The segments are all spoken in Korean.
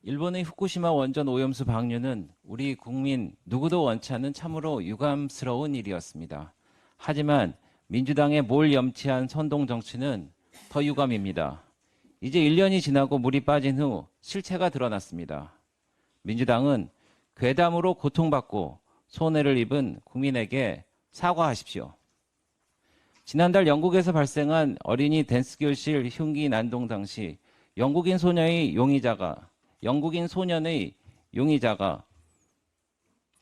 일본의 후쿠시마 원전 오염수 방류는 우리 국민 누구도 원치 않는 참으로 유감스러운 일이었습니다. 하지만 민주당의 몰염치한 선동 정치는 더 유감입니다. 이제 1년이 지나고 물이 빠진 후 실체가 드러났습니다. 민주당은 괴담으로 고통받고 손해를 입은 국민에게 사과하십시오. 지난달 영국에서 발생한 어린이 댄스 교실 흉기 난동 당시 영국인 소년의 용의자가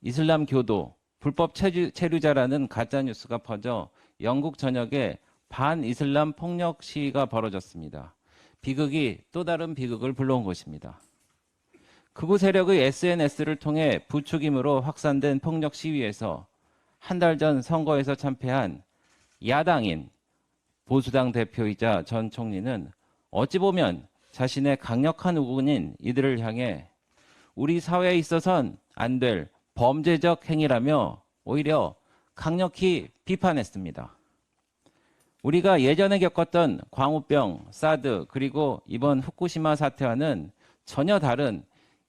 이슬람 교도 불법 체류자라는 가짜뉴스가 퍼져 영국 전역에 반이슬람 폭력 시위가 벌어졌습니다. 비극이 또 다른 비극을 불러온 것입니다. 극우 세력의 SNS를 통해 부추김으로 확산된 폭력 시위에서 한 달 전 선거에서 참패한 야당인 보수당 대표이자 전 총리는 어찌 보면 자신의 강력한 우군인 이들을 향해 우리 사회에 있어선 안 될 범죄적 행위라며 오히려 강력히 비판했습니다. 우리가 예전에 겪었던 광우병, 사드, 그리고 이번 후쿠시마 사태와는 전혀 다른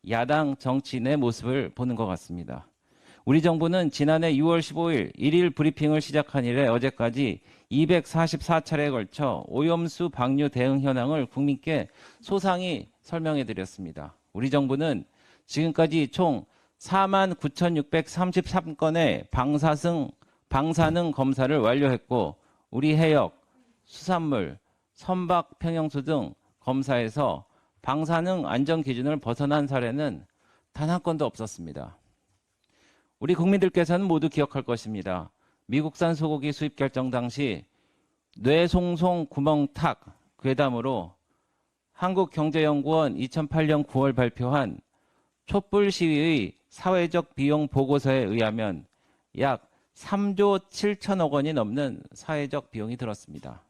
야당 정치인의 모습을 보는 것 같습니다. 우리 정부는 지난해 6월 15일 1일 브리핑을 시작한 이래 어제까지 244차례에 걸쳐 오염수 방류 대응 현황을 국민께 소상히 설명해 드렸습니다. 우리 정부는 지금까지 총 49,633건의 방사능 검사를 완료했고 우리 해역, 수산물, 선박 평형수 등 검사에서 방사능 안전 기준을 벗어난 사례는 단 한 건도 없었습니다. 우리 국민들께서는 모두 기억할 것입니다. 미국산 소고기 수입 결정 당시 뇌송송 구멍탁 괴담으로 한국경제연구원 2008년 9월 발표한 촛불 시위의 사회적 비용 보고서에 의하면 약 3조 7천억 원이 넘는 사회적 비용이 들었습니다.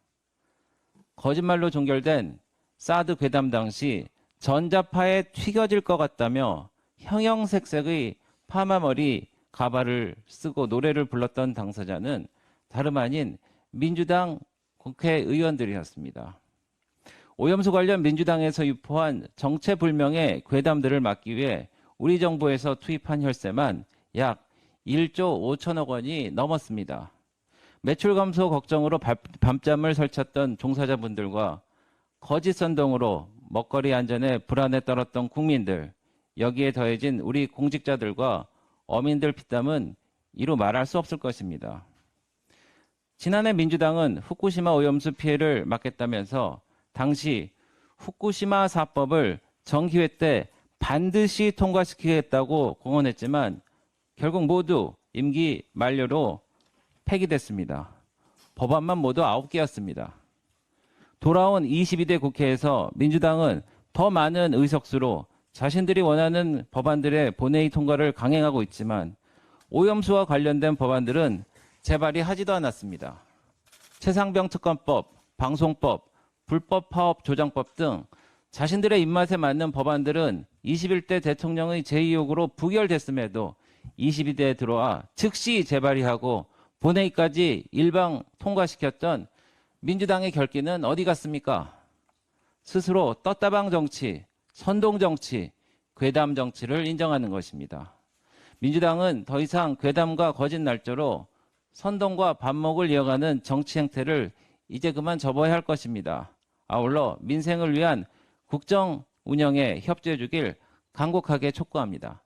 거짓말로 종결된 사드 괴담 당시 전자파에 튀겨질 것 같다며 형형색색의 파마머리 가발을 쓰고 노래를 불렀던 당사자는 다름 아닌 민주당 국회의원들이었습니다. 오염수 관련 민주당에서 유포한 정체불명의 괴담들을 막기 위해 우리 정부에서 투입한 혈세만 약 1조 5천억 원이 넘었습니다. 매출 감소 걱정으로 밤잠을 설쳤던 종사자분들과 거짓 선동으로 먹거리 안전에 불안에 떨었던 국민들, 여기에 더해진 우리 공직자들과 어민들 피땀은 이루 말할 수 없을 것입니다. 지난해 민주당은 후쿠시마 오염수 피해를 막겠다면서 당시 후쿠시마 4법을 정기회 때 반드시 통과시키겠다고 공언했지만 결국 모두 임기 만료로 폐기됐습니다. 법안만 모두 9개였습니다. 돌아온 22대 국회에서 민주당은 더 많은 의석수로 자신들이 원하는 법안들의 본회의 통과를 강행하고 있지만 오염수와 관련된 법안들은 재발의하지도 않았습니다. 최상병 특검법, 방송법, 불법 파업 조장법 등 자신들의 입맛에 맞는 법안들은 21대 대통령의 제2욕으로 부결됐음에도 22대에 들어와 즉시 재발의하고 본회의까지 일방 통과시켰던 민주당의 결기는 어디 갔습니까? 스스로 떴다방 정치, 선동 정치, 괴담 정치를 인정하는 것입니다. 민주당은 더 이상 괴담과 거짓 날조로 선동과 반목을 이어가는 정치 행태를 이제 그만 접어야 할 것입니다. 아울러 민생을 위한 국정 운영에 협조해 주길 간곡하게 촉구합니다.